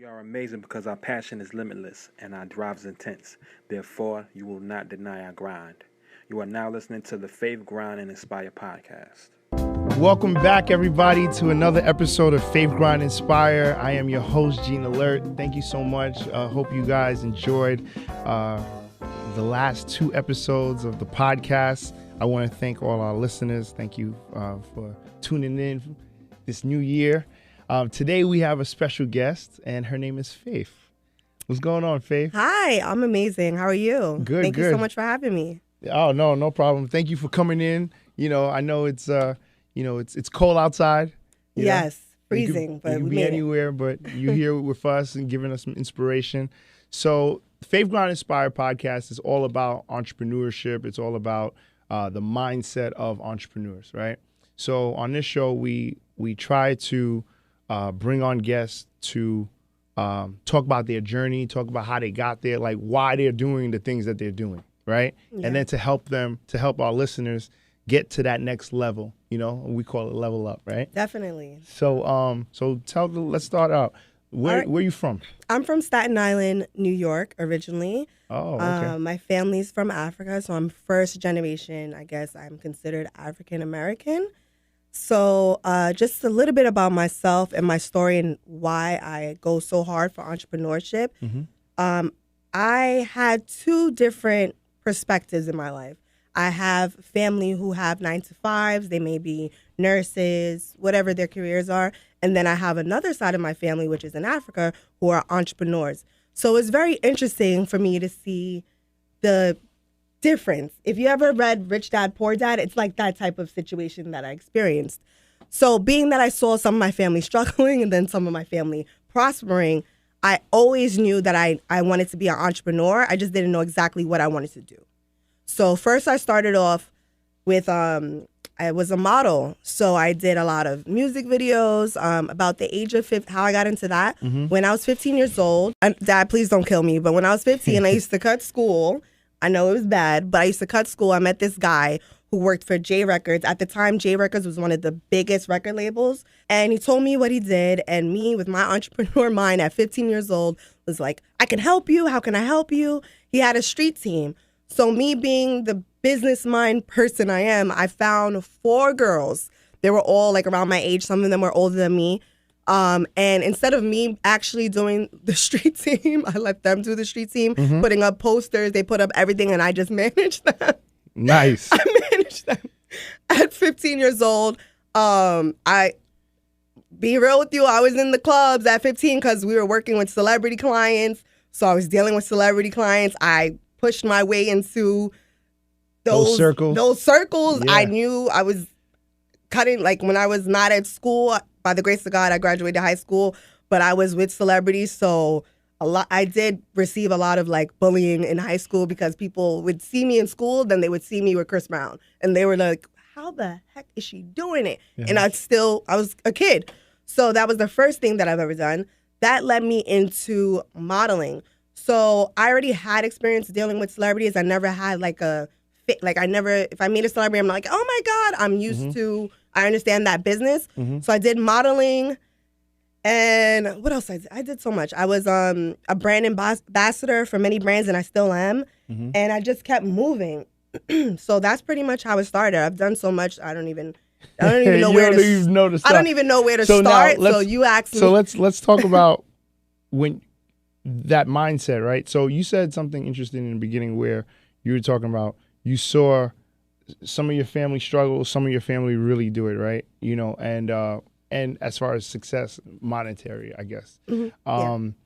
We are amazing because our passion is limitless and our drive is intense. Therefore, you will not deny our grind. You are now listening to the Faith, Grind, and Inspire podcast. Welcome back, everybody, to another episode of Faith, Grind, Inspire. I am your host, Jean Alerte. Thank you so much. Hope you guys enjoyed the last two episodes of the podcast. I want to thank all our listeners. Thank you for tuning in this new year. Today we have a special guest, and her name is Faith. What's going on, Faith? Hi, I'm amazing. How are you? Good, Thank you so much for having me. Oh, no problem. Thank you for coming in. You know, I know it's cold outside. Yes, freezing, but you can we be made anywhere, but you're here with us and giving us some inspiration. So, Faith, Grind, Inspire podcast is all about entrepreneurship. It's all about the mindset of entrepreneurs, right? So, on this show, we try to bring on guests to talk about their journey, talk about how they got there, like why they're doing the things that they're doing, right? Yeah. And then to help our listeners get to that next level, you know, we call it level up, right? Definitely. So let's start out. Where are you from? I'm from Staten Island, New York, originally. Oh, okay. My family's from Africa, so I'm first generation. I guess I'm considered African American. So just a little bit about myself and my story and why I go so hard for entrepreneurship. Mm-hmm. I had two different perspectives in my life. I have family who have 9-to-5s. They may be nurses, whatever their careers are. And then I have another side of my family, which is in Africa, who are entrepreneurs. So it's very interesting for me to see the difference. If you ever read Rich Dad, Poor Dad, it's like that type of situation that I experienced. So being that I saw some of my family struggling and then some of my family prospering, I always knew that I wanted to be an entrepreneur. I just didn't know exactly what I wanted to do. So first I started off with, I was a model. So I did a lot of music videos about the age of 15, how I got into that. Mm-hmm. When I was 15 years old, and Dad, please don't kill me, but when I was 15, I used to cut school. I know it was bad, but I used to cut school. I met this guy who worked for J Records. At the time, J Records was one of the biggest record labels. And he told me what he did. And me, with my entrepreneur mind at 15 years old, was like, I can help you. How can I help you? He had a street team. So me being the business mind person I am, I found 4 girls. They were all like around my age. Some of them were older than me. And instead of me actually doing the street team, I let them do the street team, putting up posters. They put up everything, and I just managed them. Nice. I managed them. At 15 years old, I be real with you, I was in the clubs at 15 because we were working with celebrity clients. So I was dealing with celebrity clients. I pushed my way into those circles. Yeah. I knew I was cutting, like when I was not at school. By the grace of God, I graduated high school, but I was with celebrities, so I did receive a lot of like bullying in high school because people would see me in school, then they would see me with Chris Brown, and they were like, "How the heck is she doing it?" Yeah. And I was a kid, so that was the first thing that I've ever done. That led me into modeling. So I already had experience dealing with celebrities. I never had if I meet a celebrity, I'm like, oh my God, I'm used to. I understand that business. So I did modeling, and what else I did? I did so much. I was a brand ambassador for many brands, and I still am. And I just kept moving. So that's pretty much how it started. I've done so much. I don't even know where to start. I don't even know where to start. So you asked me. So let's talk about when that mindset, right? So you said something interesting in the beginning where you were talking about you saw some of your family struggle, some of your family really do it, right? You know, and as far as success, monetary, I guess. When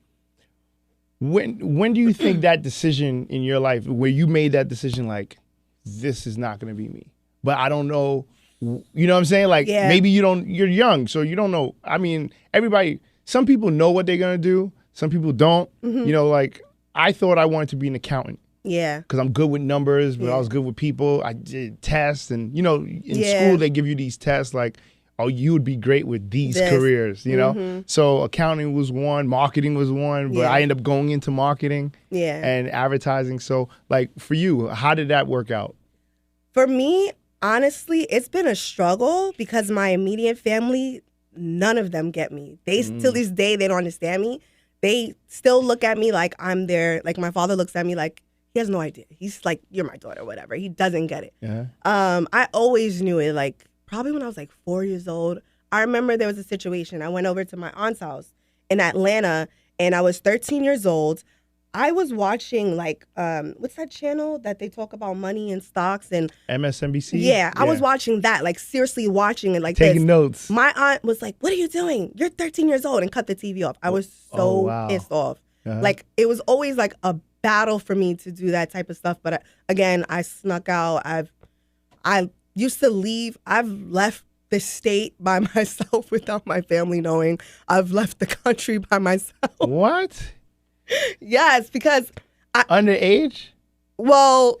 do you think that decision in your life where you made that decision, like, this is not going to be me, but I don't know, you know what I'm saying? Like, maybe you're young, so you don't know. I mean, some people know what they're going to do. Some people don't. You know, like, I thought I wanted to be an accountant. Yeah. Because I'm good with numbers, but I was good with people. I did tests, and, you know, in school they give you these tests like, oh, you would be great with these careers, you know? So accounting was one, marketing was one, but I ended up going into marketing and advertising. So, like, for you, how did that work out? For me, honestly, it's been a struggle because my immediate family, none of them get me. They till this day, they don't understand me. they still look at me like I'm their, like my father looks at me like he has no idea. He's like, you're my daughter, whatever. He doesn't get it. Yeah. I always knew it, like probably when I was like 4 years old. I remember there was a situation. I went over to my aunt's house in Atlanta and I was 13 years old. I was watching like, what's that channel that they talk about money and stocks and MSNBC? Yeah, I was watching that, like seriously watching it like taking notes. My aunt was like, what are you doing? You're 13 years old, and cut the TV off. I was so pissed off. Like it was always like a battle for me to do that type of stuff. But again, I snuck out. I used to leave. I've left the state by myself without my family knowing. I've left the country by myself. What? Yes, because underage? Well,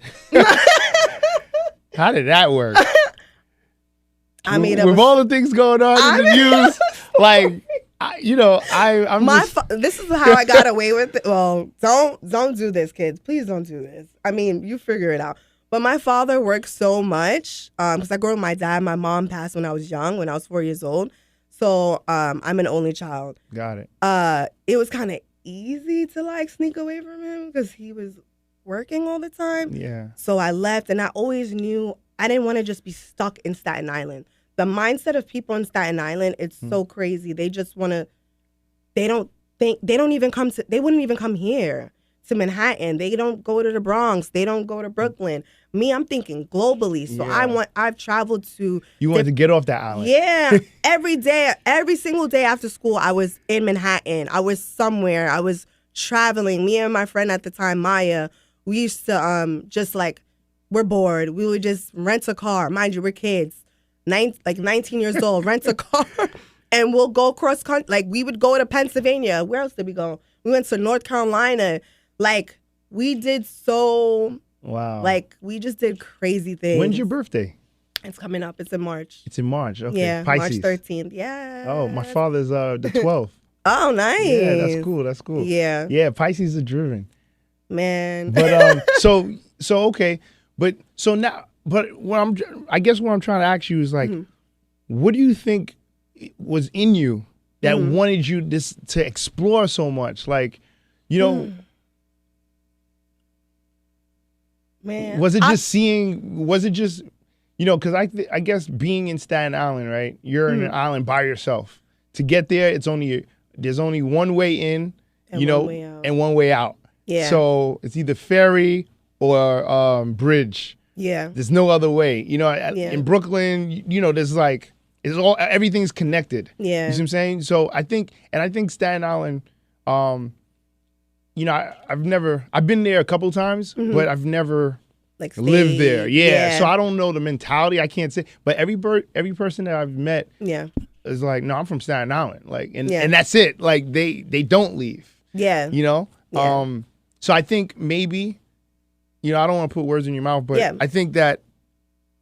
how did that work? I mean, with all the things going on in the news, like I'm this is how I got away with it. Well, don't do this, kids. Please don't do this. I mean, you figure it out. But my father worked so much because I grew up with my dad. My mom passed when I was young, when I was 4 years old. So I'm an only child. Got it. It was kind of easy to like sneak away from him because he was working all the time. Yeah. So I left, and I always knew I didn't want to just be stuck in Staten Island. The mindset of people in Staten Island, it's so crazy. They just want to, they wouldn't even come here to Manhattan. They don't go to the Bronx. They don't go to Brooklyn. Me, I'm thinking globally. So I've traveled to. You wanted to get off that island. Yeah. Every single day after school, I was in Manhattan. I was somewhere. I was traveling. Me and my friend at the time, Maya, we used to just like, we're bored. We would just rent a car. Mind you, we're kids. 19 years old, rent a car, and we'll go cross country. Like, we would go to Pennsylvania. Where else did we go? We went to North Carolina. Like, we did so. Wow. Like, we just did crazy things. When's your birthday? It's coming up. It's in March. It's in March. Okay. Yeah, Pisces. March 13th. Yeah. Oh, my father's the 12th. Oh, nice. Yeah, that's cool. That's cool. Yeah. Yeah, Pisces are driven. Man. But so okay, but so now. But I guess what I'm trying to ask you is like, what do you think was in you that wanted you to explore so much? Like, man, was it just because I guess being in Staten Island, right? You're in an island by yourself. To get there, there's only one way in, and one way out. Yeah. So it's either ferry or bridge. Yeah. There's no other way. In Brooklyn, there's like, everything's connected. Yeah. You see what I'm saying? So I think Staten Island, I've been there a couple times, but I've never like lived there. Yeah. So I don't know the mentality. I can't say, but every person that I've met is like, no, I'm from Staten Island. Like, and that's it. Like they don't leave. Yeah. Yeah. So I think maybe, I don't want to put words in your mouth, but I think that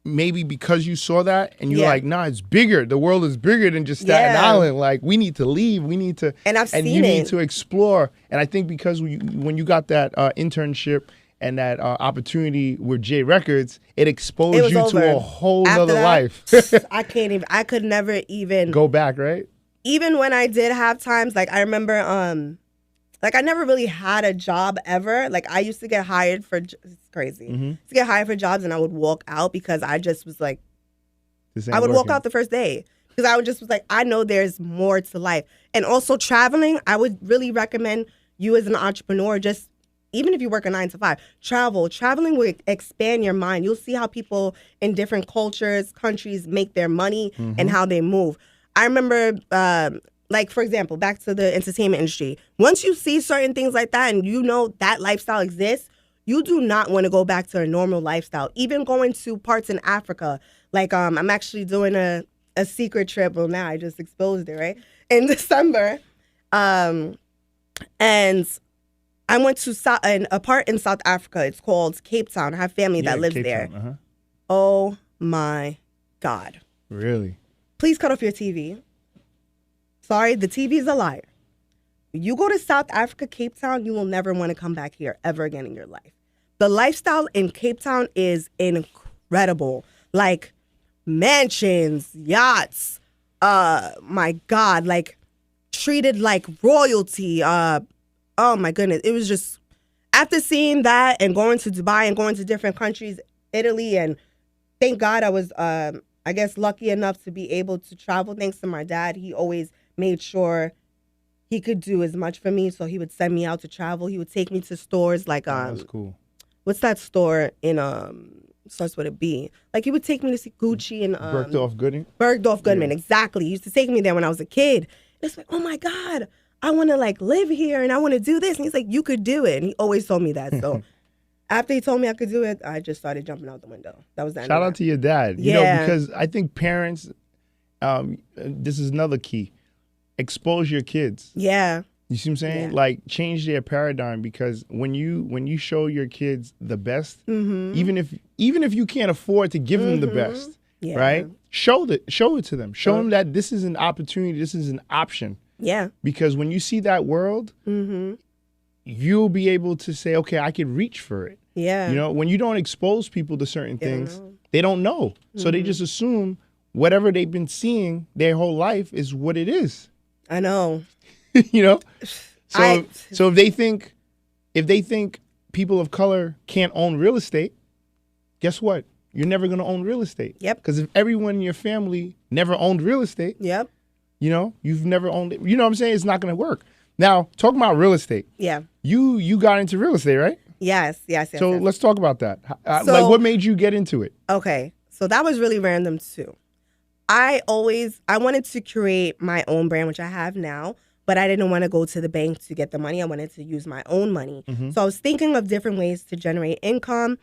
maybe because you saw that and you're like, nah, it's bigger. The world is bigger than just Staten Island. Like, we need to leave. We need to. And I've seen you need to explore. And I think because when you got that internship and that opportunity with J Records, it exposed you to a whole nother life. I could never even go back, right? Even when I did have times, like I remember, like I never really had a job ever. Like I used to get hired for, it's crazy. To get hired for jobs and I would walk out because I just was like, I would walk out the first day because I would just was like, I know there's more to life. And also traveling, I would really recommend you as an entrepreneur, just even if you work a 9 to 5, traveling will expand your mind. You'll see how people in different cultures, countries make their money and how they move. I remember, like, for example, back to the entertainment industry. Once you see certain things like that and you know that lifestyle exists, you do not want to go back to a normal lifestyle. Even going to parts in Africa. Like, I'm actually doing a secret trip. Well, now I just exposed it, right? In December. And I went to a part in South Africa. It's called Cape Town. I have family that lives there. Oh, my God. Really? Please cut off your TV. Sorry, the TV is a liar. You go to South Africa, Cape Town, you will never want to come back here ever again in your life. The lifestyle in Cape Town is incredible. Like mansions, yachts, my God, like treated like royalty. Oh my goodness. It was just, after seeing that and going to Dubai and going to different countries, Italy, and thank God I was, I guess, lucky enough to be able to travel. Thanks to my dad. He always made sure he could do as much for me. So he would send me out to travel. He would take me to stores like, that's cool. What's that store in, starts with a B? Like, he would take me to see Gucci and Bergdorf Goodman. Bergdorf Goodman, Yeah. exactly. He used to take me there when I was a kid. It's like, oh my God, I want to like live here and I want to do this. And he's like, you could do it. And he always told me that. So after he told me I could do it, I just started jumping out the window. That was the end. Shout of out to your dad. You know, because I think parents, this is another key. Expose your kids. Yeah. You see what I'm saying? Yeah. Like, change their paradigm, because when you show your kids the best, even if you can't afford to give them the best, Yeah. right? Show it to them. Show them that this is an opportunity, this is an option. Yeah. Because when you see that world, you'll be able to say, okay, I could reach for it. Yeah. You know, when you don't expose people to certain things, they don't know. So they just assume whatever they've been seeing their whole life is what it is. I know. You know? So if they think people of color can't own real estate, guess what? You're never going to own real estate. Yep. Because if everyone in your family never owned real estate, Yep. you know, you've never owned it. You know what I'm saying? It's not going to work. Now, talking about real estate. Yeah. You got into real estate, right? Yes. So yes. let's talk about that. So- Like, what made you get into it? Okay. So that was really random too. I wanted to create my own brand, which I have now, but I didn't want to go to the bank to get the money. I wanted to use my own money. So I was thinking of different ways to generate income.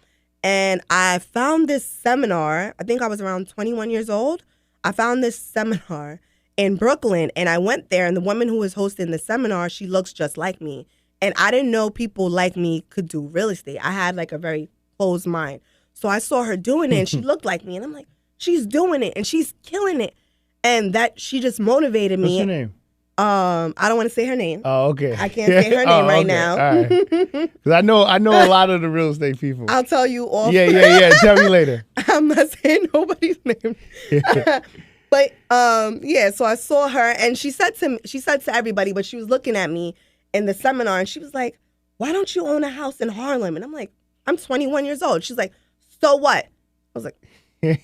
And I found this seminar. I think I was around 21 years old. I found this seminar in Brooklyn, and I went there, and the woman who was hosting the seminar, she looks just like me. And I didn't know people like me could do real estate. I had like a very closed mind. So I saw her doing it, and she looked like me. And I'm like, she's doing it, and she's killing it. And that, she just motivated me. What's your name? I don't want to say her name. Oh, okay. I can't say her name right now. All right. Because I know a lot of the real estate people. I'll tell you off. Yeah. Tell me later. I'm not saying nobody's name. But yeah, so I saw her, and she said to everybody, but she was looking at me in the seminar, and she was like, why don't you own a house in Harlem? And I'm like, I'm 21 years old. She's like, so what? I was like,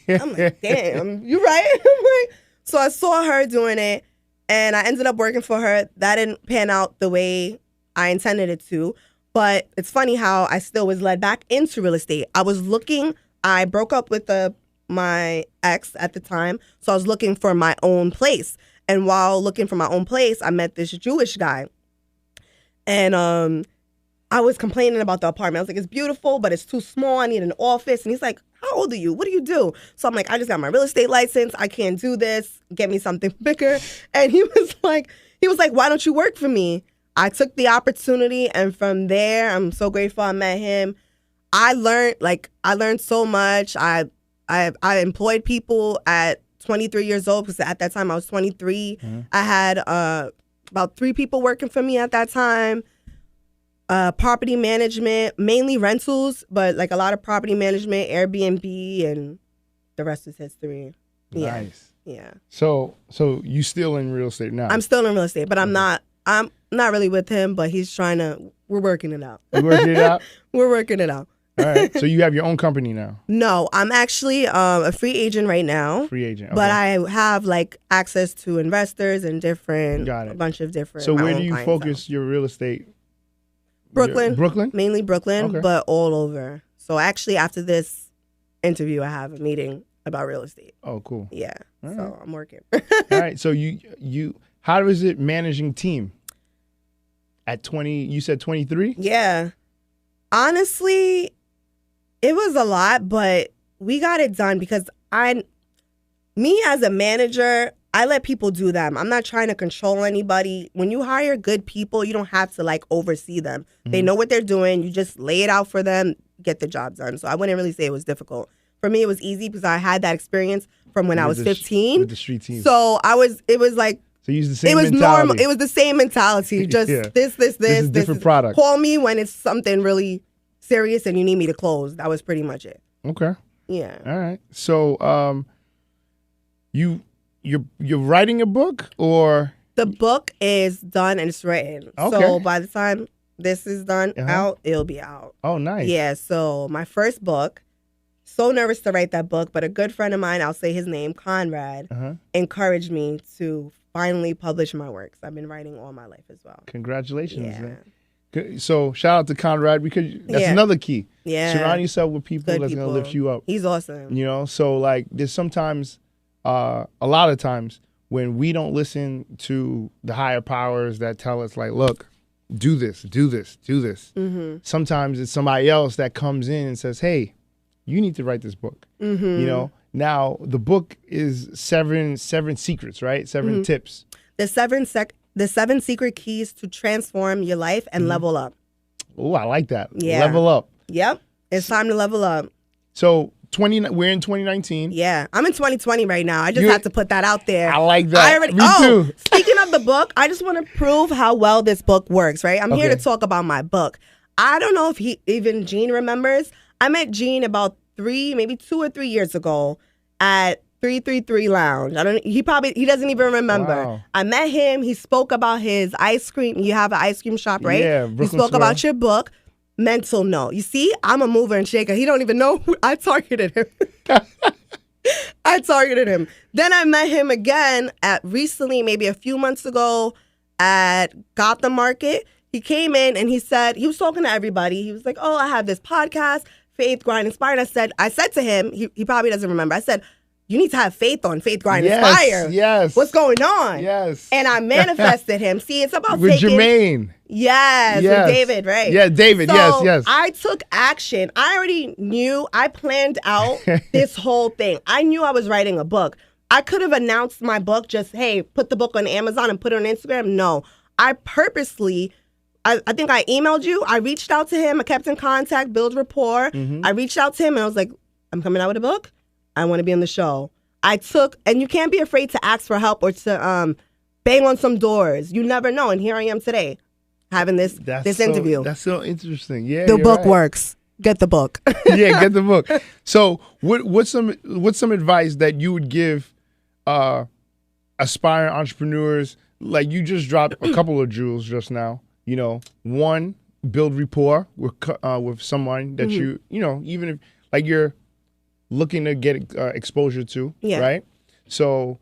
I'm like, damn, you right? I'm like, so I saw her doing it, and I ended up working for her. That didn't pan out the way I intended it to. But it's funny how I still was led back into real estate. I broke up with my ex at the time, so I was looking for my own place. And while looking for my own place, I met this Jewish guy. And I was complaining about the apartment. I was like, it's beautiful, but it's too small. I need an office. And he's like, how old are you? What do you do? So I'm like, I just got my real estate license. I can't do this. Get me something bigger. And he was like, why don't you work for me? I took the opportunity, and from there, I'm so grateful I met him. I learned so much. I employed people at 23 years old, because at that time I was 23. I had about 3 people working for me at that time. Property management, mainly rentals, but like a lot of property management, Airbnb, and the rest is history. Yeah. Nice. Yeah. So you still in real estate now? I'm still in real estate, but I'm not really with him, but we're working it out. You working it out? We're working it out. All right. So you have your own company now? No, I'm actually a free agent right now. Free agent. Okay. But I have like access to investors and a bunch of different. So where do you clientele. focus your real estate? Brooklyn. Brooklyn? Mainly Brooklyn, Okay. but all over. So actually after this interview, I have a meeting about real estate. Oh, cool. Yeah. All So right. I'm working. All right. So you how is it managing team? At 20, you said 23? Yeah. Honestly, it was a lot, but we got it done because me as a manager, I let people do them. I'm not trying to control anybody. When you hire good people, you don't have to like oversee them. They know what they're doing. You just lay it out for them, get the job done. So I wouldn't really say it was difficult. For me, it was easy because I had that experience from when I was 15. With the street team. So it was like, So you use the same it was mentality. normal. It was the same mentality. Just Yeah. this. is different product. Call me when it's something really serious and you need me to close. That was pretty much it. Okay. Yeah. All right. So you're writing a book, or The book is done and it's written. Okay. So by the time this is done Uh-huh. out, it'll be out. Oh, nice. Yeah, so my first book, so nervous to write that book, but a good friend of mine, I'll say his name, Conrad, Uh-huh. encouraged me to finally publish my works. I've been writing all my life as well. Congratulations. Yeah. Man. So shout out to Conrad, because that's Yeah. another key. Yeah. Surround yourself with people Good that's going to people. lift you up. He's awesome. You know, so like there's sometimes, a lot of times when we don't listen to the higher powers that tell us like, look, do this, do this, do this. Mm-hmm. Sometimes it's somebody else that comes in and says, hey, you need to write this book. Mm-hmm. You know, now the book is seven secrets, right? 7 Mm-hmm. tips. The seven secret keys to transform your life and level up. Oh, I like that. Yeah. Level up. Yep. It's time to level up. So we're in 2019. Yeah. I'm in 2020 right now. I just You- had to put that out there. I like that. Me too. Speaking of the book, I just want to prove how well this book works, right? I'm here Okay. to talk about my book. I don't know if even Jean remembers. I met Jean about maybe 2 or 3 years ago at 333 Lounge. He doesn't even remember. Wow. I met him. He spoke about his ice cream. You have an ice cream shop, right? Yeah, He Brooklyn spoke about Swirl. your book, Mental Note. You see, I'm a mover and shaker. He don't even know who I targeted him. I targeted him. Then I met him again recently, maybe a few months ago at Gotham Market. He came in and he said, he was talking to everybody. He was like, oh, I have this podcast, Faith, Grind, Inspire. And I said to him, he probably doesn't remember. I said, you need to have faith on Faith, Grind, Inspire. Yes. What's going on? Yes. And I manifested him. See, it's about With taking. Jermaine. Yes, Yes. with David, right? Yeah, David, So yes. I took action. I already knew, I planned out this whole thing. I knew I was writing a book. I could have announced my book just, hey, put the book on Amazon and put it on Instagram. No, I purposely, I think I emailed you. I reached out to him. I kept in contact, build rapport. Mm-hmm. I reached out to him and I was like, I'm coming out with a book. I want to be on the show. And you can't be afraid to ask for help or to bang on some doors. You never know. And here I am today having this interview. That's so interesting. Yeah, The you're book right. works. Get the book. Yeah, get the book. So, what's some advice that you would give aspiring entrepreneurs? Like you just dropped a couple of jewels just now. You know, one, build rapport with someone that you know, even if like you're looking to get exposure to, Yeah. right? So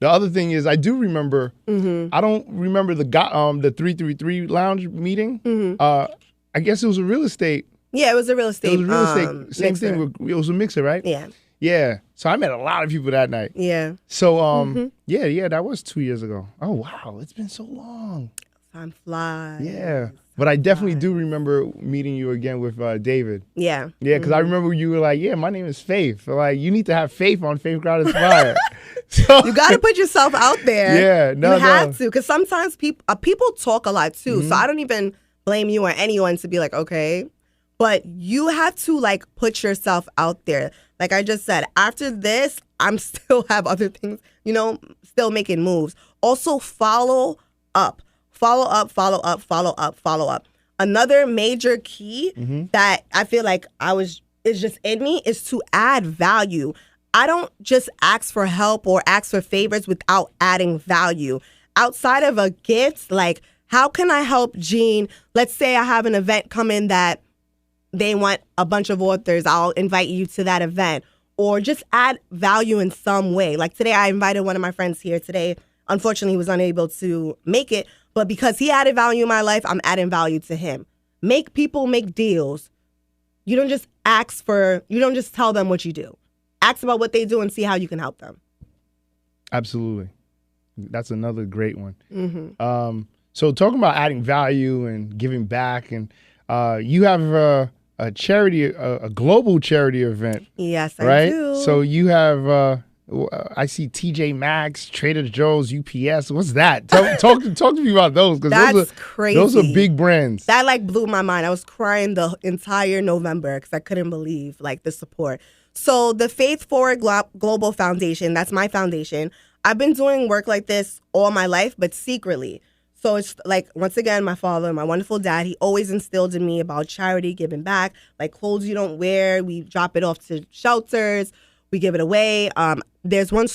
the other thing is, I do remember. I don't remember the 333 Lounge meeting. I guess it was a real estate. Yeah, it was a real estate. It was a real estate. Same mixer. thing. It was a mixer, right? Yeah. Yeah. So I met a lot of people that night. Yeah. So yeah, that was 2 years ago. Oh wow, it's been so long. Time flies. Yeah. But I definitely do remember meeting you again with David. Yeah. Yeah, because I remember you were like, yeah, my name is Faith. Like, you need to have faith on Faith Ground Inspire. So, You got to put yourself out there. Yeah, no, you have no. to, because sometimes people talk a lot too. So I don't even blame you or anyone to be like, okay, but you have to like put yourself out there. Like I just said, after this, I'm still have other things, you know, still making moves. Also, follow up. Follow up, follow up, follow up, follow up. Another major key that I feel like is just in me is to add value. I don't just ask for help or ask for favors without adding value. Outside of a gift, like how can I help Jean? Let's say I have an event come in that they want a bunch of authors. I'll invite you to that event or just add value in some way. Like today, I invited one of my friends here today. Unfortunately, he was unable to make it. But because he added value in my life, I'm adding value to him. Make people make deals. You don't just tell them what you do. Ask about what they do and see how you can help them. Absolutely. That's another great one. So talking about adding value and giving back, and you have a charity, a global charity event. Yes, I right? do. So you have, I see TJ Maxx, Trader Joe's, UPS. What's that? Talk to me about those, because That's crazy. Those are big brands. That like blew my mind. I was crying the entire November because I couldn't believe like the support. So the Faith Forward Global Foundation, that's my foundation. I've been doing work like this all my life, but secretly. So it's like, once again, my father, my wonderful dad, he always instilled in me about charity, giving back, like clothes you don't wear. We drop it off to shelters. We give it away. there's one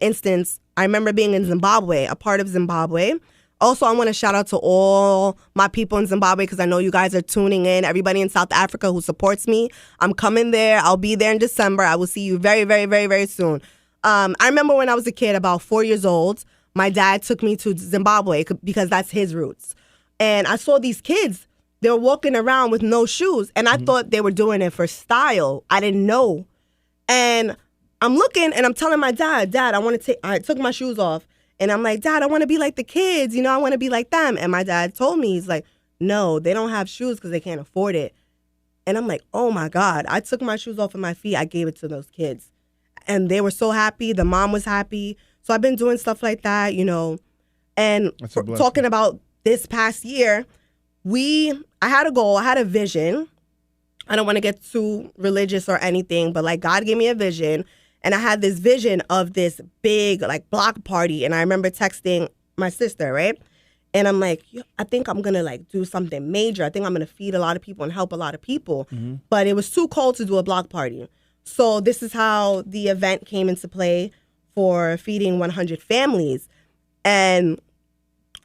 instance. I remember being in Zimbabwe, a part of Zimbabwe. Also, I want to shout out to all my people in Zimbabwe because I know you guys are tuning in. Everybody in South Africa who supports me. I'm coming there. I'll be there in December. I will see you very, very, very, very soon. I remember when I was a kid, about 4 years old, my dad took me to Zimbabwe because that's his roots. And I saw these kids. They were walking around with no shoes. And I thought they were doing it for style. I didn't know. And I'm looking and I'm telling my dad, I took my shoes off. And I'm like, Dad, I want to be like the kids. I want to be like them. And my dad told me, he's like, no, they don't have shoes because they can't afford it. And I'm like, oh, my God. I took my shoes off of my feet. I gave it to those kids. And they were so happy. The mom was happy. So I've been doing stuff like that, And talking about this past year, I had a goal. I had a vision. I don't want to get too religious or anything, but God gave me a vision. And I had this vision of this big block party. And I remember texting my sister, right? And I'm like, I think I'm going to do something major. I think I'm going to feed a lot of people and help a lot of people. Mm-hmm. But it was too cold to do a block party. So this is how the event came into play for feeding 100 families. And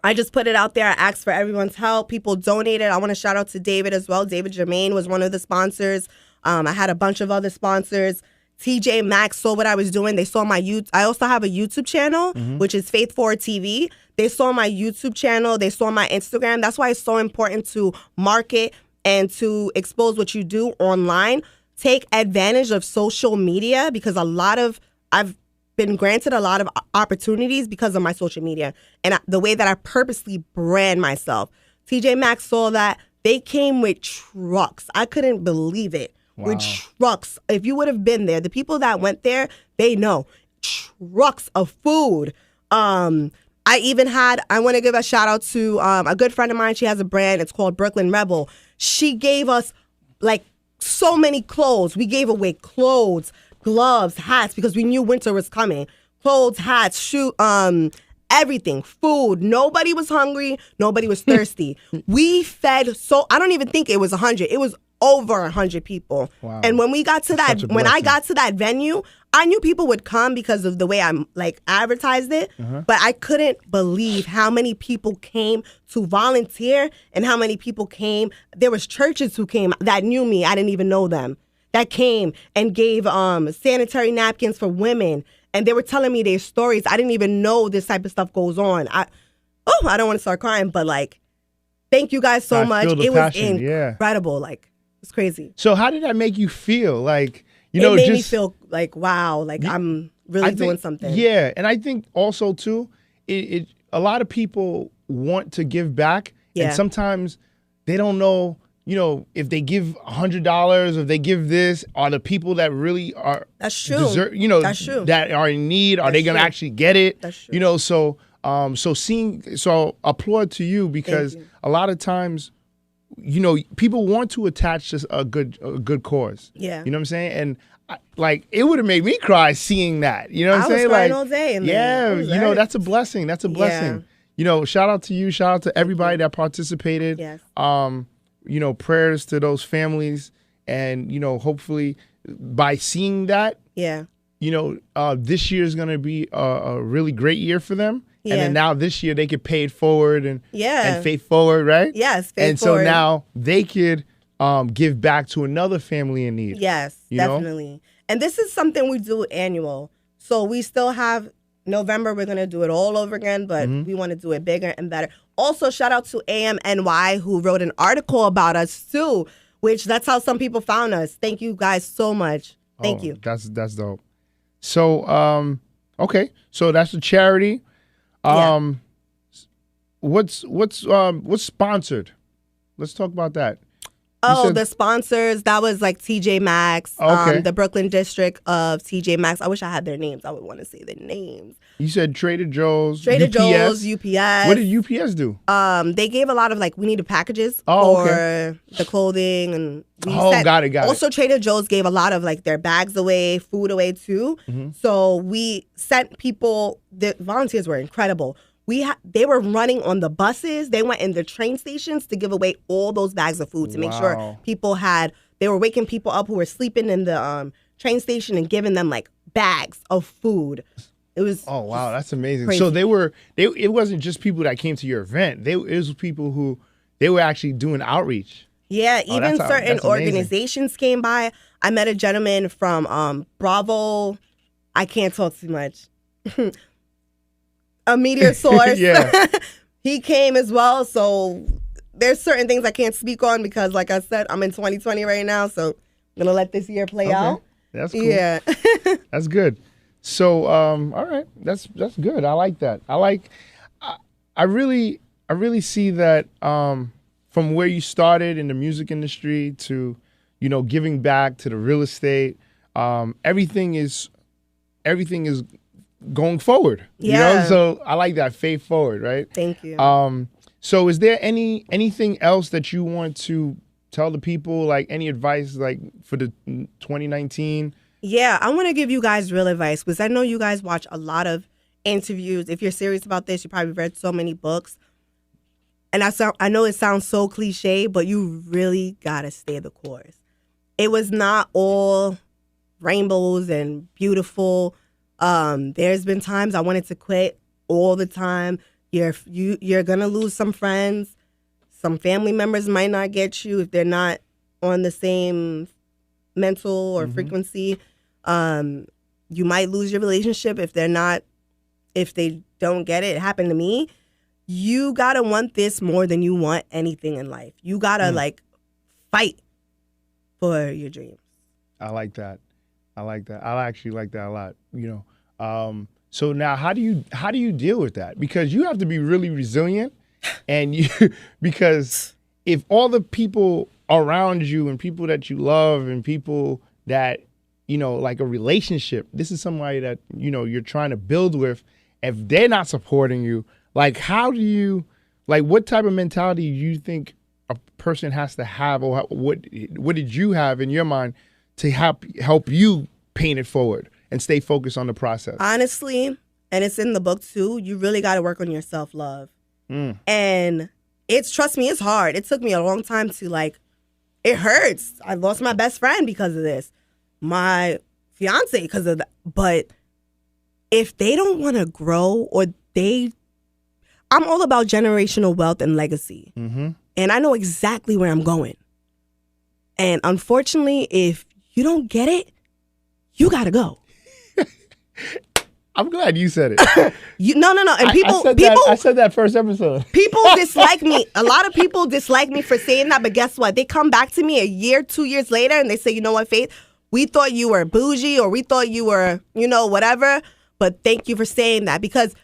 I just put it out there. I asked for everyone's help. People donated. I want to shout out to David as well. David Germain was one of the sponsors. I had a bunch of other sponsors. TJ Maxx saw what I was doing. They saw my YouTube. I also have a YouTube channel, which is Faith Forward TV. They saw my YouTube channel. They saw my Instagram. That's why it's so important to market and to expose what you do online. Take advantage of social media because I've been granted a lot of opportunities because of my social media and the way that I purposely brand myself. TJ Maxx saw that. They came with trucks. I couldn't believe it. Wow. With trucks. If you would have been there, the people that went there, they know. Trucks of food. I want to give a shout out to a good friend of mine. She has a brand. It's called Brooklyn Rebel. She gave us so many clothes. We gave away clothes, gloves, hats because we knew winter was coming. Clothes, hats, shoes, everything, food. Nobody was hungry. Nobody was thirsty. We fed I don't even think it was 100. It was over 100 people. Wow. And when we got to when I got to that venue, I knew people would come because of the way I advertised it, but I couldn't believe how many people came to volunteer and how many people came. There was churches who came that knew me. I didn't even know them. That came and gave sanitary napkins for women. And they were telling me their stories. I didn't even know this type of stuff goes on. I don't want to start crying, but thank you guys so much. It was incredible. It's crazy. So how did that make you feel? It made me feel wow, I'm really doing something. Yeah, and I think also too, a lot of people want to give back, and sometimes they don't know, if they give $100, if they give this, are the people that really are that's true. That's true. That are in need, are they going to actually get it? That's true. So applaud to you because a lot of times, people want to attach to a good cause. Yeah. You know what I'm saying? And it would have made me cry seeing that. You know what I'm saying? I was crying all day. That's a blessing. That's a blessing. Shout out to you. Shout out to everybody that participated. Yes. Prayers to those families. And, hopefully by seeing that, this year is going to be a really great year for them. Yeah. And then now this year they could pay it forward and faith forward, right? Yes, faith forward. And so now they could give back to another family in need. Yes, definitely. And this is something we do annual. So we still have November. We're going to do it all over again, but we want to do it bigger and better. Also, shout out to AMNY who wrote an article about us too, which that's how some people found us. Thank you guys so much. Thank you. That's dope. So, okay. So that's a charity. What's sponsored? Let's talk about that. The sponsors, that was TJ Maxx, the Brooklyn district of TJ Maxx. I wish I had their names. I would want to say their names. You said Trader Joe's, UPS. What did UPS do? They gave a lot of we needed packages for the clothing, and got it. Also, Trader Joe's gave a lot of their bags away, food away too. So we sent people. The volunteers were incredible. They were running on the buses. They went in the train stations to give away all those bags of food to make sure people they were waking people up who were sleeping in the train station and giving them bags of food. It was Oh wow, that's amazing. crazy. So it wasn't just people that came to your event. It was people who they were actually doing outreach. Yeah, Oh, even that's certain amazing. organizations came by. I met a gentleman from Bravo. I can't talk too much. A meteor source. Yeah. He came as well. So there's certain things I can't speak on because, like I said, I'm in 2020 right now. So I'm going to let this year play out. That's cool. Yeah. That's good. So, all right, that's good. I like that. I really see that from where you started in the music industry to, giving back to the real estate. Everything is going forward. Yeah. So I like that, faith forward, right? Thank you. So is there anything else that you want to tell the people, like any advice, like for the 2019? Yeah, I want to give you guys real advice because I know you guys watch a lot of interviews. If you're serious about this, you probably read so many books. And I know it sounds so cliche, but you really got to stay the course. It was not all rainbows and beautiful. There's been times I wanted to quit all the time. You're going to lose some friends. Some family members might not get you if they're not on the same mental or frequency. You might lose your relationship if they don't get it. It happened to me. You gotta want this more than you want anything in life. You gotta fight for your dreams. I like that. I actually like that a lot. So now how do you deal with that? Because you have to be really resilient, and because if all the people around you and people that you love and people that like a relationship, this is somebody that you're trying to build with, if they're not supporting you, like how do you, like what type of mentality do you think a person has to have, or what did you have in your mind to help you paint it forward and stay focused on the process? Honestly, and it's in the book too, you really got to work on your self-love. And trust me, it's hard. It took me a long time to it hurts. I lost my best friend because of this. My fiance because of that. But if they don't want to grow I'm all about generational wealth and legacy. And I know exactly where I'm going. And unfortunately, if you don't get it, you got to go. I'm glad you said it. No. And I said that first episode. People dislike me. A lot of people dislike me for saying that, but guess what? They come back to me a year, 2 years later, and they say, you know what, Faith? We thought you were bougie, or we thought you were, whatever, but thank you for saying that. Because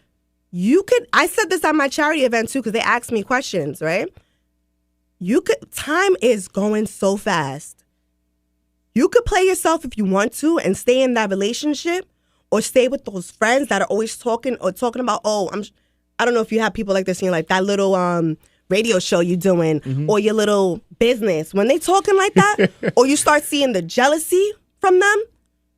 I said this at my charity event too, because they asked me questions, right? Time is going so fast. You could play yourself if you want to and stay in that relationship, or stay with those friends that are always talking about, I don't know if you have people like this in your life, that little radio show you doing, or your little business. When they talking like that, or you start seeing the jealousy from them,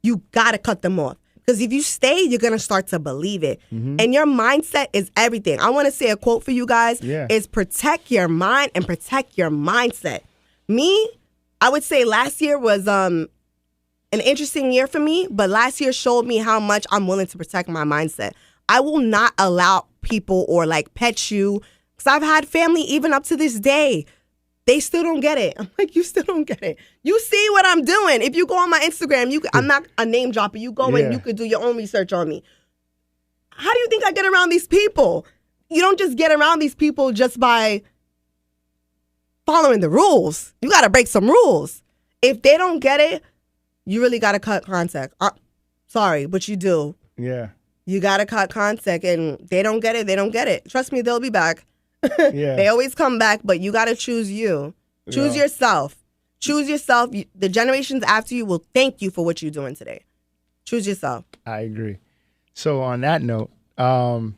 you got to cut them off. Because if you stay, you're going to start to believe it. And your mindset is everything. I want to say a quote for you guys. Is protect your mind and protect your mindset. Me, I would say last year was an interesting year for me, but last year showed me how much I'm willing to protect my mindset. I will not allow people or pet you, because I've had family even up to this day. They still don't get it. I'm like, you still don't get it. You see what I'm doing. If you go on my Instagram, I'm not a name dropper. You go and you could do your own research on me. How do you think I get around these people? You don't just get around these people just by following the rules. You got to break some rules. If they don't get it, you really got to cut contact. Sorry, but you do. Yeah. You got to cut contact, and they don't get it. They don't get it. Trust me, they'll be back. Yeah. They always come back, but you got to choose you. Choose yourself. Choose yourself. The generations after you will thank you for what you're doing today. Choose yourself. I agree. So on that note, I'm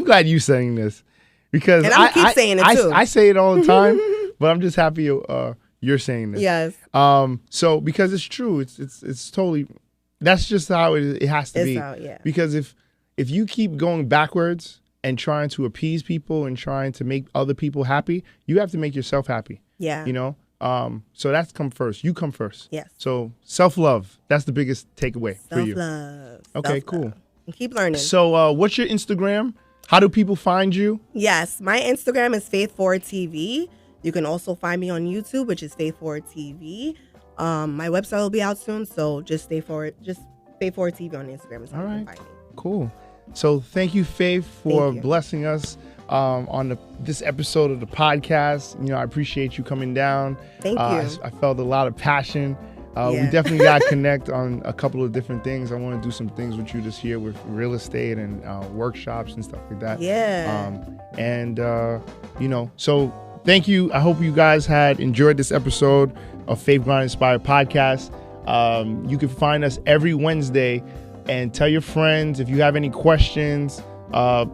glad you saying this, because And I'm keep saying it too. I say it all the time, but I'm just happy you're saying this. Yes. So because it's true, it's totally, that's just how it has to be. Because if you keep going backwards and trying to appease people and trying to make other people happy, you have to make yourself happy. Yeah. So that's come first. You come first. Yes. So self-love. That's the biggest takeaway for you. Self-love. Okay, cool. And keep learning. So what's your Instagram? How do people find you? Yes, my Instagram is faithforwardtv. You can also find me on YouTube, which is faithforwardtv. My website will be out soon, so just faithforwardtv on Instagram is how you can find me. Cool. So thank you, Faith, for you. blessing us on this episode of the podcast. You know, I appreciate you coming down. Thank you. I felt a lot of passion. We Yeah. definitely got to connect on a couple of different things. I want to do some things with you this year with real estate and workshops and stuff like that. Yeah. So thank you. I hope you guys had enjoyed this episode of Faith Grind Inspired Podcast. You can find us every Wednesday, and tell your friends if you have any questions.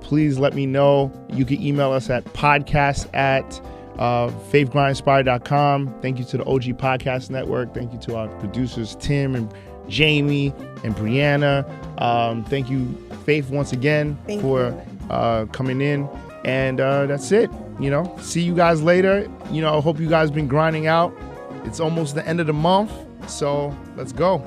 Please let me know. You can email us at podcast@faithgrindinspired.com. Thank you to the OG Podcast Network. Thank you to our producers, Tim and Jamie and Brianna. Thank you, Faith, once again for coming in. And that's it. See you guys later. I hope you guys been grinding out. It's almost the end of the month, so let's go.